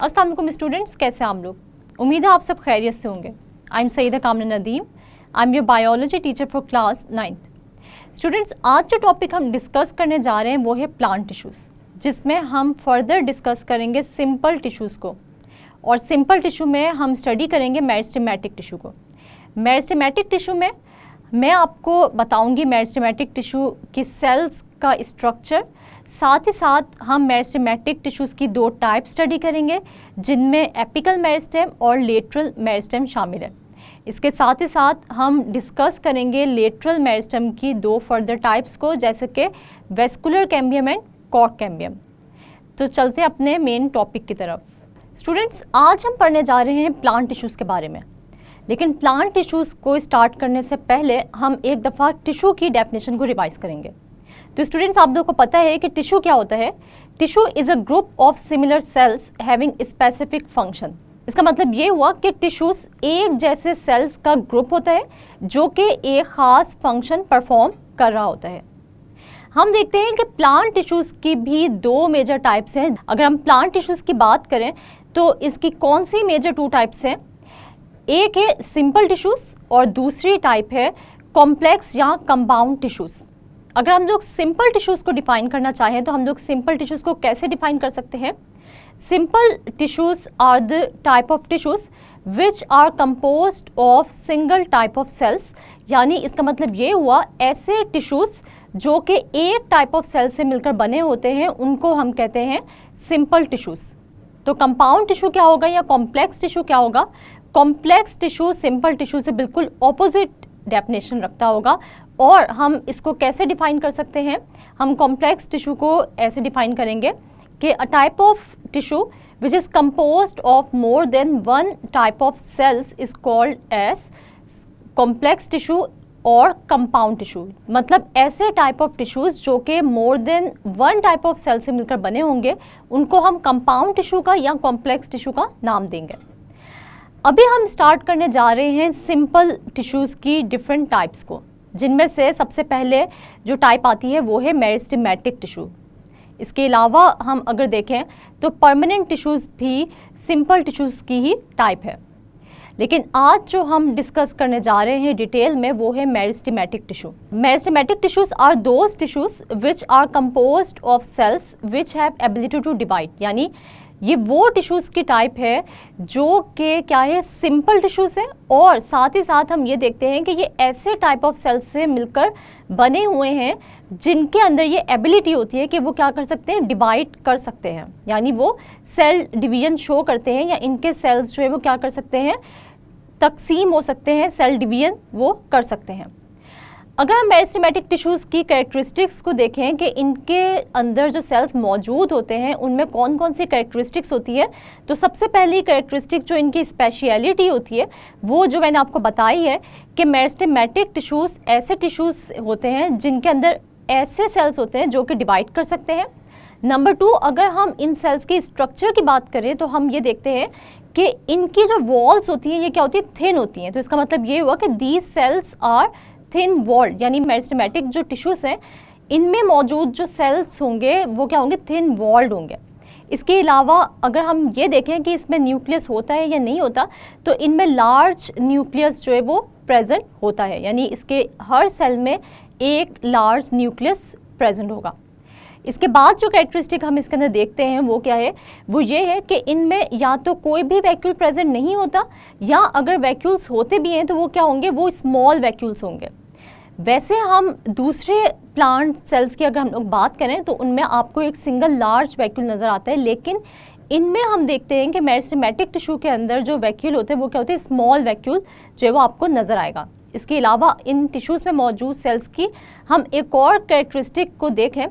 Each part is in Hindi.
अस्सलाम वालेकुम स्टूडेंट्स, कैसे हैं आप लोग? उम्मीद है आप सब खैरियत से होंगे। आई एम सईदा कामना Nadeem, I am your biology teacher for class 9th। Students, आज जो टॉपिक हम डिस्कस करने जा रहे हैं वो है प्लांट टिश्यूज़, जिसमें हम फर्दर डिस्कस करेंगे सिंपल टिश्यूज़ को, और सिंपल टिश्यू में हम स्टडी करेंगे मेरिस्टेमेटिक टिश्यू को। मेरिस्टेमेटिक टिश्यू में मैं आपको बताऊंगी मेरिस्टेमेटिक टिश्यू की सेल्स का स्ट्रक्चर, साथ ही साथ हम मेरिस्टेमेटिक टिश्यूज़ की दो टाइप स्टडी करेंगे, जिनमें एपिकल मेरिस्टेम और लेटरल मेरिस्टेम शामिल है। इसके साथ ही साथ हम डिस्कस करेंगे लेटरल मेरिस्टेम की दो फर्दर टाइप्स को, जैसे कि vascular cambium and chord cambium. तो चलते हैं अपने मेन टॉपिक की तरफ। स्टूडेंट्स, आज हम पढ़ने जा रहे हैं प्लांट टिश्यूज़ के बारे में, लेकिन प्लांट टिश्यूज़ को स्टार्ट करने से पहले हम एक दफ़ा टिश्यू की डेफिनेशन को रिवाइज़ करेंगे। तो स्टूडेंट्स, आप लोगों को पता है कि टिश्यू क्या होता है। Tissue is a group of similar sales having specific function. इसका मतलब ये हुआ कि टिश्यूज़ एक जैसे सेल्स का ग्रुप होता है जो कि एक ख़ास फंक्शन परफॉर्म कर रहा होता है। हम देखते हैं कि प्लांट टिश्यूज़ की भी दो मेजर टाइप्स हैं। अगर हम प्लांट टिश्यूज़ की बात करें तो इसकी कौन सी मेजर टू टाइप्स हैं? एक है सिंपल टिश्यूज़ और दूसरी टाइप है कॉम्प्लेक्स या कंपाउंड टिश्यूज़। अगर हम लोग सिंपल टिश्यूज़ को डिफ़ाइन करना चाहें तो हम लोग सिंपल टिश्यूज़ को कैसे डिफ़ाइन कर सकते हैं? Simple tissues are the type of tissues which are composed of single type of cells. यानी इसका मतलब ये हुआ, ऐसे टिश्यूज़ जो कि एक टाइप ऑफ सेल से मिलकर बने होते हैं उनको हम कहते हैं सिंपल टिश्यूज़। तो कंपाउंड टिश्यू क्या होगा या कॉम्प्लेक्स टिश्यू क्या होगा? कॉम्प्लेक्स टिश्यू सिंपल टिश्यू से बिल्कुल ऑपोजिट डेफिनेशन रखता होगा। और हम इसको कैसे डिफ़ाइन कर सकते हैं? हम कॉम्प्लेक्स टिश्यू को ऐसे डिफ़ाइन करेंगे कि a type of tissue which is composed of more than one type of cells is called as complex tissue और कंपाउंड टिश्यू। मतलब ऐसे टाइप ऑफ टिश्यूज़ जो कि more than one type of cell से मिलकर बने होंगे उनको हम कंपाउंड टिश्यू का या कॉम्प्लेक्स टिश्यू का नाम देंगे। अभी हम स्टार्ट करने जा रहे हैं सिंपल टिश्यूज़ की डिफरेंट टाइप्स को, जिनमें से सबसे पहले जो टाइप आती है वो है मेरिस्टेमेटिक टिश्यू। इसके अलावा हम अगर देखें तो परमानेंट टिश्यूज़ भी सिंपल टिश्यूज़ की ही टाइप है। लेकिन आज जो हम डिस्कस करने जा रहे हैं डिटेल में वो है meristematic tissue. Meristematic tissues are those tissues which are composed of cells which have ability to divide. यानी ये वो टिश्यूज़ की टाइप है जो कि क्या है, सिंपल टिश्यूज़ है, और साथ ही साथ हम ये देखते हैं कि ये ऐसे टाइप ऑफ सेल्स से मिलकर बने हुए हैं जिनके अंदर ये एबिलिटी होती है कि वो क्या कर सकते हैं, डिवाइड कर सकते हैं। यानी वो सेल डिवीजन शो करते हैं, या इनके सेल्स जो है वो क्या कर सकते हैं, तकसीम हो सकते हैं, सेल डिवीजन वो कर सकते हैं। अगर हम मेरिस्टेमेटिक टिश्यूज़ की कैरेक्टरिस्टिक्स को देखें कि इनके अंदर जो सेल्स मौजूद होते हैं उनमें कौन कौन सी कैरेक्टरिस्टिक्स होती है, तो सबसे पहली कैरेक्टरिस्टिक जो इनकी स्पेशलिटी होती है वो जो मैंने आपको बताई है कि मेरिस्टेमेटिक टिश्यूज़ ऐसे टिश्यूज़ होते हैं जिनके अंदर ऐसे सेल्स होते हैं जो कि डिवाइड कर सकते हैं। नंबर 2, अगर हम इन सेल्स की स्ट्रक्चर की बात करें तो हम ये देखते हैं कि इनकी जो वॉल्स होती हैं ये क्या होती है, थिन होती हैं। तो इसका मतलब ये हुआ कि these cells are thin walled. यानी मेरिस्टेमेटिक जो टिश्यूज़ हैं इनमें मौजूद जो सेल्स होंगे वो क्या होंगे, थिन वॉल्ड होंगे। इसके अलावा अगर हम ये देखें कि इसमें न्यूक्लियस होता है या नहीं होता, तो इनमें लार्ज न्यूक्लियस जो है वो प्रेजेंट होता है। यानी इसके हर सेल में एक लार्ज न्यूक्लियस प्रेजेंट होगा। इसके बाद जो कैरेक्टरिस्टिक हम इसके अंदर देखते हैं वो क्या है, वो ये है कि इनमें या तो कोई भी वैक्यूल प्रेजेंट नहीं होता, या अगर वैक्यूल्स होते भी हैं तो वो क्या होंगे, वो स्मॉल वैक्यूल्स होंगे। वैसे हम दूसरे प्लांट सेल्स की अगर हम लोग बात करें तो उनमें आपको एक सिंगल लार्ज वैक्यूल नज़र आता है, लेकिन इनमें हम देखते हैं कि मेरिस्टेमेटिक टिश्यू के अंदर जो वैक्यूल होते हैं वो क्या होते हैं, स्मॉल वैक्यूल जो है वो आपको नज़र आएगा। इसके अलावा इन टिश्यूज़ में मौजूद सेल्स की हम एक और कैरेक्टरिस्टिक को देखें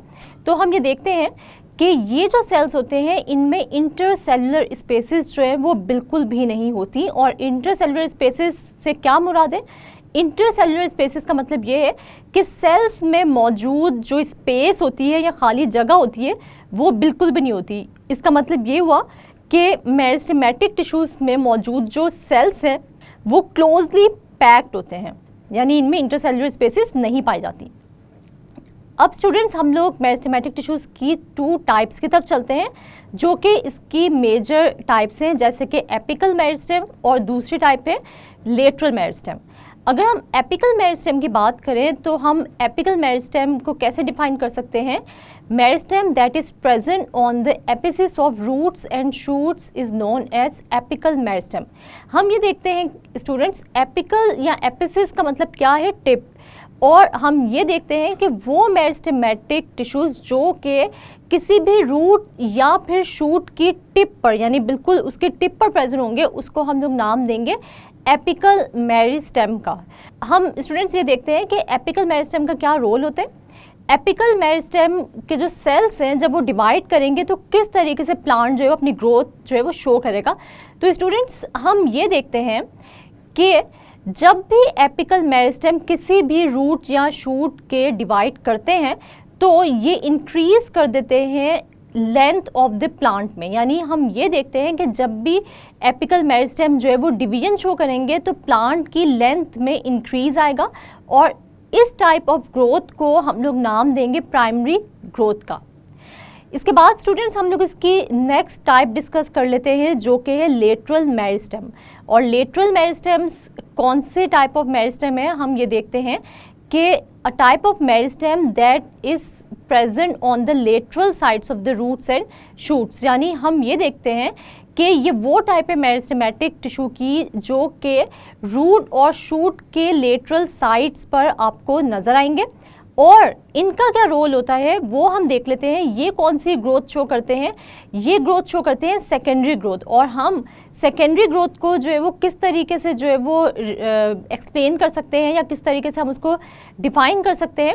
तो हम ये देखते हैं कि ये जो सेल्स होते हैं इनमें इंटरसेलुलर स्पेसेस जो है वो बिल्कुल भी नहीं होती। और इंटरसेलुलर स्पेसेस से क्या मुराद है? इंटरसेलुलर स्पेसेस का मतलब ये है कि सेल्स में मौजूद जो स्पेस होती है या खाली जगह होती है वो बिल्कुल भी नहीं होती। इसका मतलब ये हुआ कि मेरिस्टेमेटिक टिश्यूज़ में मौजूद जो सेल्स हैं वो क्लोजली पैक्ड होते हैं, यानी इनमें इंटरसेलुलर स्पेसेस नहीं पाई जाती। अब स्टूडेंट्स हम लोग मेरिस्टेमेटिक टिश्यूज़ की 2 टाइप्स की तरफ चलते हैं, जो कि इसकी मेजर टाइप्स हैं, जैसे कि एपिकल मेरिस्टेम और दूसरी टाइप है लेटरल मेरिस्टेम। अगर हम एपिकल मेरिस्टेम की बात करें तो हम एपिकल मेरिस्टेम को कैसे डिफाइन कर सकते हैं? Meristem that is present on the apices of roots and shoots is known as apical meristem. हम ये देखते हैं स्टूडेंट्स, एपिकल या एपिसिस का मतलब क्या है? टिप। और हम ये देखते हैं कि वो मेरिस्टेमेटिक टिश्यूज़ जो कि किसी भी रूट या फिर शूट की टिप पर, यानी बिल्कुल उसके टिप पर प्रेजेंट होंगे, उसको हम लोग नाम देंगे एपिकल मेरिस्टेम का। हम स्टूडेंट्स ये देखते हैं कि एपिकल मेरिस्टेम का क्या रोल होता है। एपिकल मेरिस्टेम के जो सेल्स हैं जब वो डिवाइड करेंगे तो किस तरीके से प्लांट जो है अपनी ग्रोथ जो है वो शो करेगा। तो स्टूडेंट्स हम ये देखते हैं कि जब भी एपिकल मेरिस्टेम किसी भी रूट या शूट के डिवाइड करते हैं तो ये इंक्रीज़ कर देते हैं लेंथ ऑफ द प्लांट में। यानी हम ये देखते हैं कि जब भी एपिकल मेरिस्टेम जो है वो डिवीजन शो करेंगे तो प्लांट की लेंथ में इंक्रीज़ आएगा, और इस टाइप ऑफ ग्रोथ को हम लोग नाम देंगे प्राइमरी ग्रोथ का। इसके बाद स्टूडेंट्स हम लोग इसकी नेक्स्ट टाइप डिस्कस कर लेते हैं, जो कि है लेटरल मेरिस्टेम। और लेटरल मेरिस्टेम्स कौन से टाइप ऑफ मेरिस्टेम है, हम ये देखते हैं कि a type of meristem that is present on the lateral sides of the roots and shoots. यानी हम ये देखते हैं कि ये वो टाइप है मेरिस्टेमेटिक टिश्यू की जो कि रूट और शूट के लेटरल साइड्स पर आपको नज़र आएंगे, और इनका क्या रोल होता है वो हम देख लेते हैं। ये कौन सी ग्रोथ शो करते हैं? ये ग्रोथ शो करते हैं सेकेंडरी ग्रोथ। और हम सेकेंडरी ग्रोथ को जो है वो किस तरीके से जो है वो एक्सप्लेन कर सकते हैं या किस तरीके से हम उसको डिफाइन कर सकते हैं?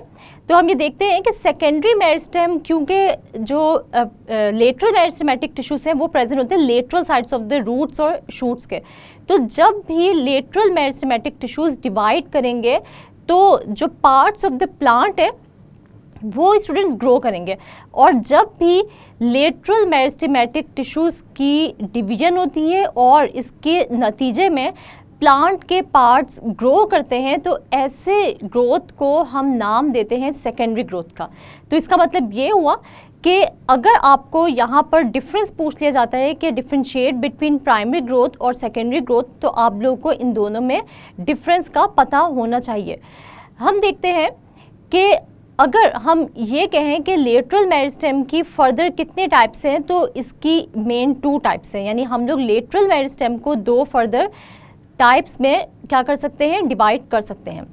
तो हम ये देखते हैं कि सेकेंडरी मेरिस्टेम, क्योंकि जो लेटरल मेरिस्टेमेटिक टिश्यूज़ हैं वो प्रेजेंट होते हैं lateral sides of the roots और शूट्स के। तो जब भी लेटरल मेरिस्टेमेटिक टिश्यूज़ डिवाइड करेंगे तो जो पार्ट्स ऑफ द प्लांट है वो स्टूडेंट्स ग्रो करेंगे, और जब भी लेटरल मेरिस्टेमेटिक टिश्यूज़ की डिवीजन होती है और इसके नतीजे में प्लांट के पार्ट्स ग्रो करते हैं तो ऐसे ग्रोथ को हम नाम देते हैं सेकेंडरी ग्रोथ का। तो इसका मतलब ये हुआ कि अगर आपको यहाँ पर डिफरेंस पूछ लिया जाता है कि डिफ्रेंशिएट बिटवीन प्राइमरी ग्रोथ और सेकेंडरी ग्रोथ, तो आप लोगों को इन दोनों में डिफरेंस का पता होना चाहिए। हम देखते हैं कि अगर हम ये कहें कि लेटरल मेरिस्टेम की फर्दर कितने टाइप्स हैं, तो इसकी मेन 2 टाइप्स हैं। यानी हम लोग लेटरल मेरिस्टेम को 2 फर्दर टाइप्स में क्या कर सकते हैं? डिवाइड कर सकते हैं।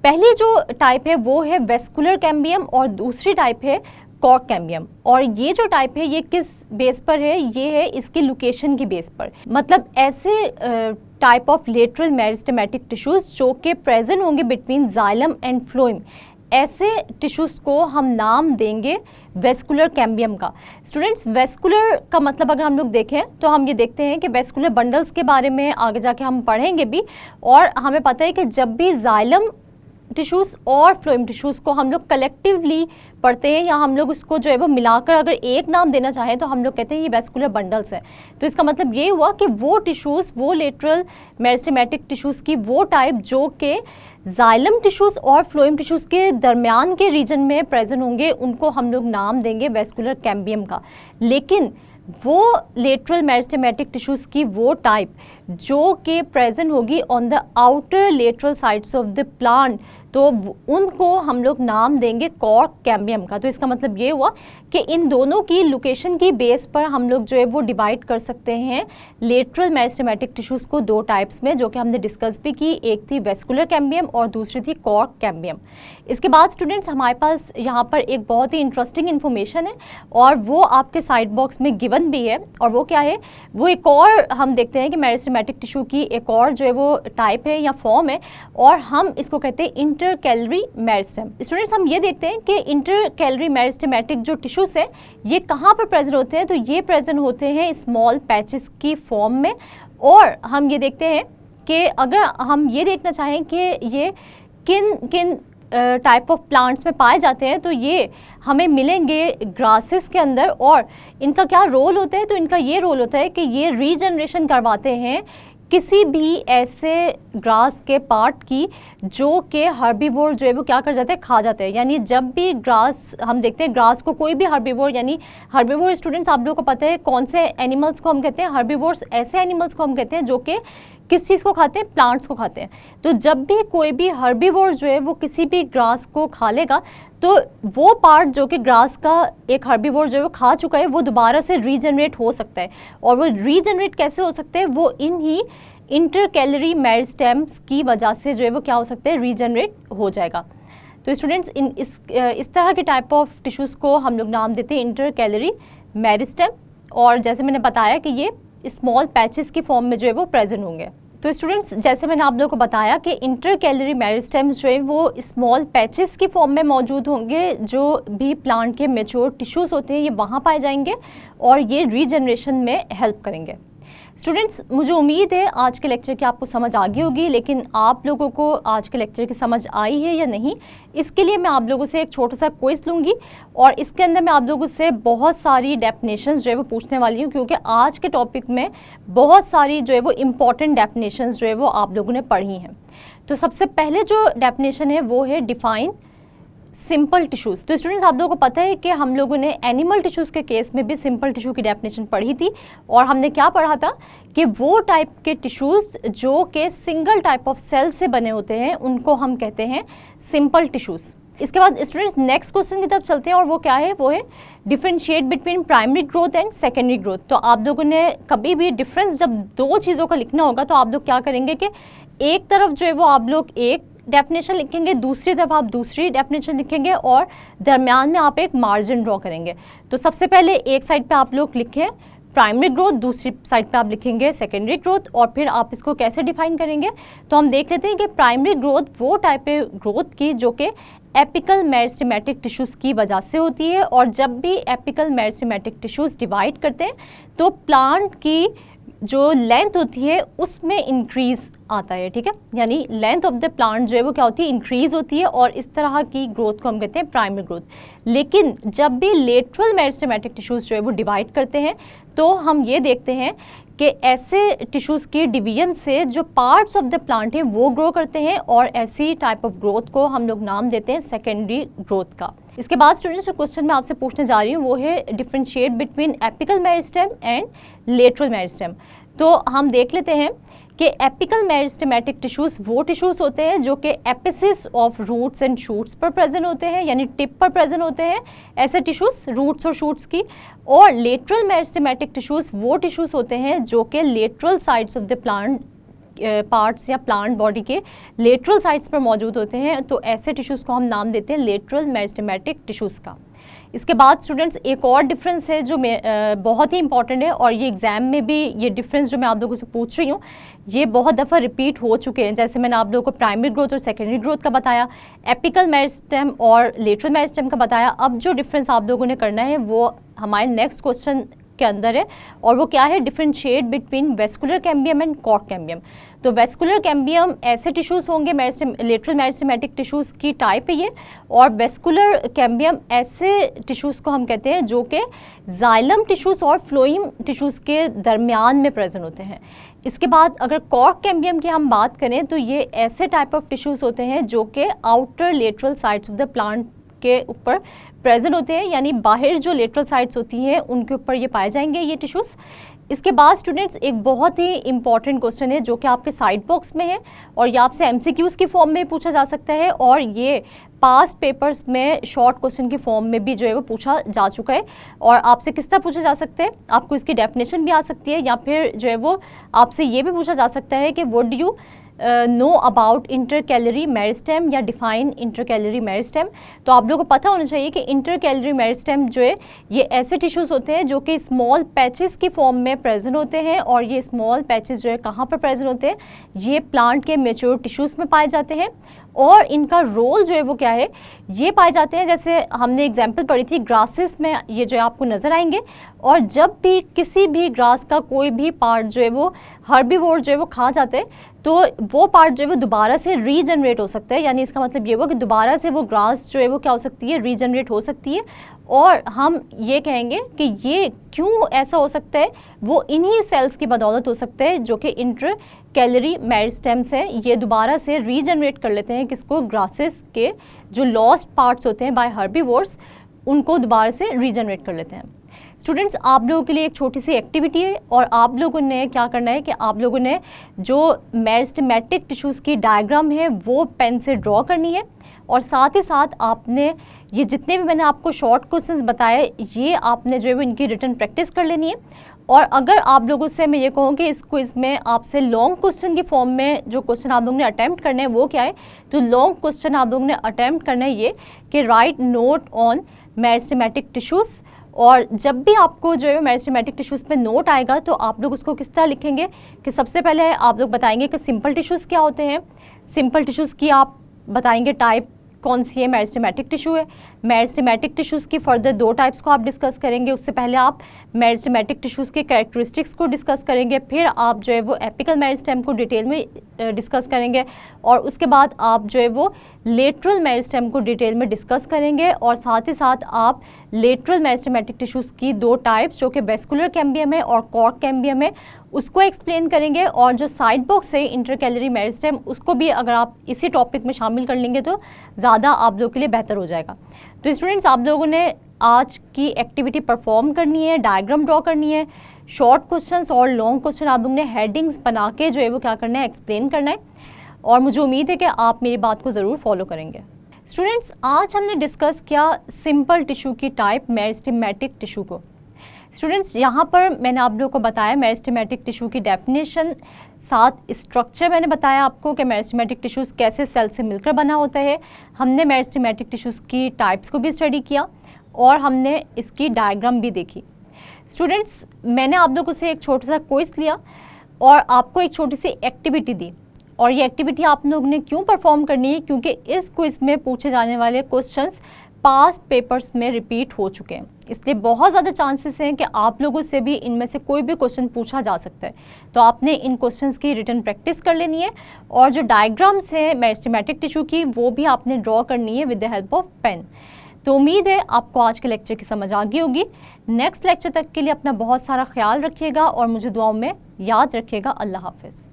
पहली जो टाइप है वो है वेस्कुलर कैम्बियम और दूसरी टाइप है कॉर्क कैम्बियम। और ये जो टाइप है ये किस बेस पर है? ये है इसकी लोकेशन की बेस पर। मतलब ऐसे type of lateral meristematic tissues जो कि प्रेजेंट होंगे बिटवीन जाइलम एंड फ्लोएम, ऐसे टिश्यूज़ को हम नाम देंगे वेस्कुलर कैम्बियम का। स्टूडेंट्स वेस्कुलर का मतलब अगर हम लोग देखें तो हम ये देखते हैं कि वेस्कुलर बंडल्स के बारे में आगे जाके हम पढ़ेंगे भी, और हमें पता है कि जब भी जाइलम टिश्यूज़ और फ्लोएम टिश्यूज़ को हम लोग कलेक्टिवली पढ़ते हैं या हम लोग इसको जो है वो मिलाकर अगर एक नाम देना चाहें तो हम लोग कहते हैं ये वेस्कुलर बंडल्स है। तो इसका मतलब ये हुआ कि वो टिश्यूज़, वो लेटरल मेरिस्टेमेटिक टिश्यूज़ की वो टाइप जो कि जाइलम टिश्यूज़ और फ्लोएम टिश्यूज़ के दरमियान के रीजन में प्रेजेंट होंगे, उनको हम लोग नाम देंगे वेस्कुलर कैम्बियम का। लेकिन वो लेटरल मेरिस्टेमेटिक टिश्यूज़ की वो टाइप जो कि प्रेजेंट होगी on the outer lateral sides of the plant, तो उनको हम लोग नाम देंगे कॉर्क कैम्बियम का। तो इसका मतलब ये हुआ कि इन दोनों की लोकेशन की बेस पर हम लोग जो है वो डिवाइड कर सकते हैं लेटरल मेरिस्टेमेटिक टिश्यूज़ को 2 टाइप्स में, जो कि हमने डिस्कस भी की। एक थी वेस्कुलर कैम्बियम और दूसरी थी कॉर्क कैम्बियम। इसके बाद स्टूडेंट्स हमारे पास यहाँ पर एक बहुत ही इंटरेस्टिंग इन्फॉर्मेशन है और वो आपके साइड बॉक्स में गिवन भी है। और वो क्या है? वो एक और हम देखते हैं कि मेरिस्टेमेटिक टिश्यू की एक और जो है वो टाइप है या फॉर्म है, और हम इसको कहते हैं इंटरकैलरी मेरिस्टेम। स्टूडेंट्स हम ये देखते हैं कि इंटरकैलरी मेरिस्टेमेटिक जो टिश्यूज़ हैं ये कहाँ पर प्रेजेंट होते हैं? तो ये प्रेजेंट होते हैं स्मॉल पैचेस की फॉर्म में। और हम ये देखते हैं कि अगर हम ये देखना चाहें कि ये किन किन टाइप ऑफ प्लांट्स में पाए जाते हैं, तो ये हमें मिलेंगे ग्रासेस के अंदर। और इनका क्या रोल होता है? तो इनका ये रोल होता है कि ये रीजनरेशन करवाते हैं किसी भी ऐसे ग्रास के पार्ट की जो कि हर्बीवोर जो है वो क्या कर जाते हैं, खा जाते हैं। यानी जब भी ग्रास हम देखते हैं, ग्रास को कोई भी हर्बीवोर, यानी हर्बीवोर स्टूडेंट्स आप लोगों को पता है कौन से एनिमल्स को हम कहते हैं, हर्बीवोर्स ऐसे एनिमल्स को हम कहते हैं जो कि किस चीज़ को खाते हैं, प्लांट्स को खाते हैं। तो जब भी कोई भी हर्बीवोर जो है वो किसी भी ग्रास को खा लेगा तो वो पार्ट जो कि ग्रास का एक हर्बीवोर जो है वो खा चुका है वो दोबारा से रीजनरेट हो सकता है। और वो रीजनरेट कैसे हो सकते हैं, वो इन ही इंटरकैलरी मेरिस्टेम्स की वजह से जो है वो क्या हो सकते हैं, रीजनरेट हो जाएगा। तो स्टूडेंट्स इस तरह के टाइप ऑफ टिश्यूज़ को हम लोग नाम देते हैं इंटरकैलरी मेरिस्टेम। और जैसे मैंने बताया कि ये स्मॉल पैचेस की फॉर्म में जो है वो प्रेजेंट होंगे। तो स्टूडेंट्स जैसे मैंने आप लोगों को बताया कि इंटरकैलरी मेरिस्टेम्स जो है वो स्मॉल पैचेस की फॉर्म में मौजूद होंगे। जो भी प्लांट के मैच्योर टिश्यूज़ होते हैं ये वहाँ पाए जाएंगे और ये रीजनरेशन में हेल्प करेंगे। स्टूडेंट्स मुझे उम्मीद है आज के लेक्चर की आपको समझ आ गई होगी, लेकिन आप लोगों को आज के लेक्चर की समझ आई है या नहीं, इसके लिए मैं आप लोगों से एक छोटा सा क्विज लूँगी और इसके अंदर मैं आप लोगों से बहुत सारी डेफिनेशंस जो है वो पूछने वाली हूँ, क्योंकि आज के टॉपिक में बहुत सारी जो है वो इम्पॉर्टेंट डेफिनेशंस जो है वो आप लोगों ने पढ़ी हैं। तो सबसे पहले जो डेफिनेशन है वो है डिफाइन सिंपल टिश्यूज़। तो स्टूडेंट्स आप लोगों को पता है कि हम लोगों ने एनिमल टिश्यूज़ के केस में भी सिंपल टिश्यू की डेफिनेशन पढ़ी थी और हमने क्या पढ़ा था कि वो टाइप के टिश्यूज़ जो कि सिंगल टाइप ऑफ सेल से बने होते हैं उनको हम कहते हैं सिंपल टिश्यूज़। इसके बाद स्टूडेंट्स नेक्स्ट क्वेश्चन की तरफ चलते हैं और वो क्या है, वो है differentiate between primary growth and secondary growth. तो आप लोगों ने कभी भी डिफरेंस जब दो चीज़ों का लिखना होगा तो आप लोग क्या करेंगे कि एक तरफ जो है वो आप लोग एक डेफिनेशन लिखेंगे, दूसरी तरफ आप दूसरी डेफिनेशन लिखेंगे और दरमियान में आप एक मार्जिन ड्रॉ करेंगे। तो सबसे पहले एक साइड पे आप लोग लिखें प्राइमरी ग्रोथ, दूसरी साइड पे आप लिखेंगे सेकेंडरी ग्रोथ और फिर आप इसको कैसे डिफाइन करेंगे। तो हम देख लेते हैं कि प्राइमरी ग्रोथ वो टाइप है ग्रोथ की जो कि एपिकल मेरिस्टेमेटिक टिश्यूज़ की वजह से होती है। और जब भी एपिकल मेरिस्टेमेटिक टिश्यूज़ डिवाइड करते हैं तो प्लांट की जो लेंथ होती है उसमें इंक्रीज़ आता है, ठीक है। यानी लेंथ ऑफ द प्लांट जो है वो क्या होती है, इंक्रीज़ होती है और इस तरह की ग्रोथ को हम कहते हैं प्राइमरी ग्रोथ। लेकिन जब भी लेटरल मेरिस्टेमेटिक टिश्यूज़ जो है वो डिवाइड करते हैं तो हम ये देखते हैं कि ऐसे टिश्यूज़ की डिवीजन से जो पार्ट्स ऑफ द प्लांट हैं वो ग्रो करते हैं और ऐसी टाइप ऑफ ग्रोथ को हम लोग नाम देते हैं सेकेंडरी ग्रोथ का। इसके बाद स्टूडेंट्स जो क्वेश्चन मैं आपसे पूछने जा रही हूँ वो है differentiate between apical meristem and lateral meristem. तो हम देख लेते हैं कि एपिकल मेरिस्टेमेटिक टिश्यूज़ वो टिश्यूज़ होते हैं जो कि apices of roots and shoots पर प्रेजेंट होते हैं, यानी टिप पर प्रेजेंट होते हैं ऐसे टिश्यूज़ रूट्स और शूट्स की। और लेटरल मेरिस्टेमेटिक टिश्यूज़ वो टिश्यूज़ होते हैं जो कि lateral sides of the plant parts या प्लांट बॉडी के लेटरल साइड्स पर मौजूद होते हैं। तो ऐसे टिश्यूज़ को हम नाम देते हैं लेटरल मेरिस्टेमेटिक टिश्यूज़ का। इसके बाद स्टूडेंट्स एक और डिफरेंस है जो बहुत ही इंपॉर्टेंट है और ये एग्ज़ाम में भी ये डिफरेंस जो मैं आप लोगों से पूछ रही हूँ ये बहुत दफ़ा रिपीट हो चुके हैं। जैसे मैंने आप लोगों को प्राइमरी ग्रोथ और सेकेंडरी ग्रोथ का बताया, एपिकल मेरिस्टेम और लेटरल मेरिस्टेम का बताया। अब जो डिफरेंस आप लोगों ने करना है वो हमारे नेक्स्ट क्वेश्चन के अंदर है और वो क्या है, differentiate between vascular cambium and chord cambium. तो वेस्कुलर कैम्बियम ऐसे टिश्यूज़ होंगे, लेटरल मेरिस्टेमेटिक टिश्यूज़ की टाइप है ये, और वेस्कुलर कैम्बियम ऐसे टिश्यूज़ को हम कहते हैं जो कि जाइलम टिश्यूज़ और फ्लोइम टिश्यूज़ के दरमियान में प्रेजेंट होते हैं। इसके बाद अगर कॉर्ड कैम्बियम की हम बात करें तो ये ऐसे टाइप ऑफ टिश्यूज़ होते हैं जो कि outer lateral sides of the plant के ऊपर प्रेजेंट होते हैं, यानी बाहर जो लेटरल साइड्स होती हैं उनके ऊपर ये पाए जाएंगे ये टिश्यूज़। इसके बाद स्टूडेंट्स एक बहुत ही इंपॉर्टेंट क्वेश्चन है जो कि आपके साइड बॉक्स में है और ये आपसे एमसीक्यूज़ की फॉर्म में पूछा जा सकता है और ये पास्ट पेपर्स में शॉर्ट क्वेश्चन की फॉर्म में भी जो है वो पूछा जा चुका है। और आपसे किस तरह पूछा जा सकता है, आपको इसकी डेफिनेशन भी आ सकती है या फिर जो है वो आपसे ये भी पूछा जा सकता है कि what do you know about intercalary meristem या डिफाइन इंटरकैलरी मेरिस्टेम। तो आप लोगों को पता होना चाहिए कि इंटरकैलरी मेरिस्टेम जो है ये ऐसे टिश्यूज़ होते हैं जो कि स्मॉल पैचेस की फॉर्म में प्रेजेंट होते हैं और ये स्मॉल पैचेस जो है कहाँ पर प्रेजेंट होते हैं, ये प्लांट के मैच्योर टिश्यूज़ में पाए जाते हैं और इनका रोल जो है वो क्या है, ये पाए जाते हैं जैसे हमने एग्जांपल पढ़ी थी ग्रासेस में, ये जो है आपको नज़र आएंगे। और जब भी किसी भी ग्रास का कोई भी पार्ट जो है वो हर्बीवोर जो है वो खा जाते हैं तो वो पार्ट जो है वो दोबारा से रीजनरेट हो सकता है, यानी इसका मतलब ये हुआ कि दोबारा से वो ग्रास जो है वो क्या हो सकती है, रीजनरेट हो सकती है। और हम ये कहेंगे कि ये क्यों ऐसा हो सकता है, वो इन्हीं सेल्स की बदौलत हो सकता है जो कि इंटरकैलरी मेरिस्टेम्स है, ये दोबारा से रीजनरेट कर लेते हैं किसको, ग्रासेस के जो लॉस्ट पार्ट्स होते हैं बाय हर्बीवोर्स, उनको दोबारा से रीजनरेट कर लेते हैं। स्टूडेंट्स, आप लोगों के लिए एक छोटी सी एक्टिविटी है और आप लोगों ने क्या करना है कि आप लोगों ने जो मेरिस्टेमेटिक टिश्यूज़ की डायग्राम है वो पेन से ड्रॉ करनी है, और साथ ही साथ आपने ये जितने भी मैंने आपको शॉर्ट क्वेश्चंस बताए ये आपने जो है वो इनकी रिटन प्रैक्टिस कर लेनी है। और अगर आप लोगों से मैं ये कहूँ कि इस क्विज़ में आपसे लॉन्ग क्वेश्चन की फॉर्म में जो क्वेश्चन आप लोगों ने अटैम्प्ट करने हैं वो क्या है, तो लॉन्ग क्वेश्चन आप लोगों ने अटैम्प्ट करना है ये कि right note on meristematic tissues. और जब भी आपको जो है मेरिस्टेमेटिक टिश्यूज़ पे नोट आएगा तो आप लोग उसको किस तरह लिखेंगे कि सबसे पहले आप लोग बताएंगे कि सिंपल टिश्यूज़ क्या होते हैं, सिंपल टिश्यूज़ की आप बताएंगे टाइप कौन सी है, मेरिस्टेमेटिक टिश्यू है। मेरिस्टेमेटिक टिश्यूज़ की फर्दर 2 टाइप्स को आप डिस्कस करेंगे, उससे पहले आप मेरिस्टेमेटिक टिश्यूज़ के कैरेक्टरिस्टिक्स को डिस्कस करेंगे, फिर आप जो है वो एपिकल मेरिस्टेम को डिटेल में डिस्कस करेंगे, और उसके बाद आप जो है वो लेटरल मेरिस्टेम को डिटेल में डिस्कस करेंगे, और साथ ही साथ आप लेटरल मेरिस्टेमेटिक टिश्यूज़ की 2 टाइप्स जो कि वेस्कुलर कैम्बियम है और कॉर्ड कैम्बियम है उसको एक्सप्लेन करेंगे, और जो साइड बॉक्स है इंटरकैलरी मेरिस्टेम उसको भी अगर आप इसी टॉपिक में शामिल कर लेंगे तो ज़्यादा आप लोगों के लिए बेहतर हो जाएगा। तो स्टूडेंट्स, आप लोगों ने आज की एक्टिविटी परफॉर्म करनी है, डायग्राम ड्रॉ करनी है, शॉर्ट क्वेश्चंस और लॉन्ग क्वेश्चन आप लोगों ने हेडिंग्स बना के जो है वो क्या करना है, एक्सप्लेन करना है, और मुझे उम्मीद है कि आप मेरी बात को ज़रूर फॉलो करेंगे। स्टूडेंट्स, आज हमने डिस्कस किया सिंपल टिश्यू की टाइप मेरिस्टेमेटिक टिश्यू को। स्टूडेंट्स, यहाँ पर मैंने आप लोगों को बताया मेरिस्टेमेटिक टिश्यू की डेफिनेशन, साथ स्ट्रक्चर मैंने बताया आपको कि मेरिस्टेमेटिक टिश्यूज़ कैसे सेल से मिलकर बना होता है। हमने मेरिस्टेमेटिक टिश्यूज़ की टाइप्स को भी स्टडी किया और हमने इसकी डायग्राम भी देखी। स्टूडेंट्स, मैंने आप लोगों से एक छोटा सा क्विज लिया और आपको एक छोटी सी एक्टिविटी दी, और ये एक्टिविटी आप लोगों ने क्यों परफॉर्म करनी है, क्योंकि इस क्विज़ में पूछे जाने वाले क्वेश्चंस पास्ट पेपर्स में रिपीट हो चुके हैं, इसलिए बहुत ज़्यादा चांसेस हैं कि आप लोगों से भी इनमें से कोई भी क्वेश्चन पूछा जा सकता है। तो आपने इन क्वेश्चंस की रिटन प्रैक्टिस कर लेनी है, और जो डायग्राम्स हैं मेरिस्टेमेटिक टिश्यू की वो भी आपने ड्रॉ करनी है with the help of pen. तो उम्मीद है आपको आज के लेक्चर की समझ आ गई होगी। नेक्स्ट लेक्चर तक के लिए अपना बहुत सारा ख्याल रखिएगा और मुझे दुआओं में याद रखिएगा। अल्लाह हाफ़िज़।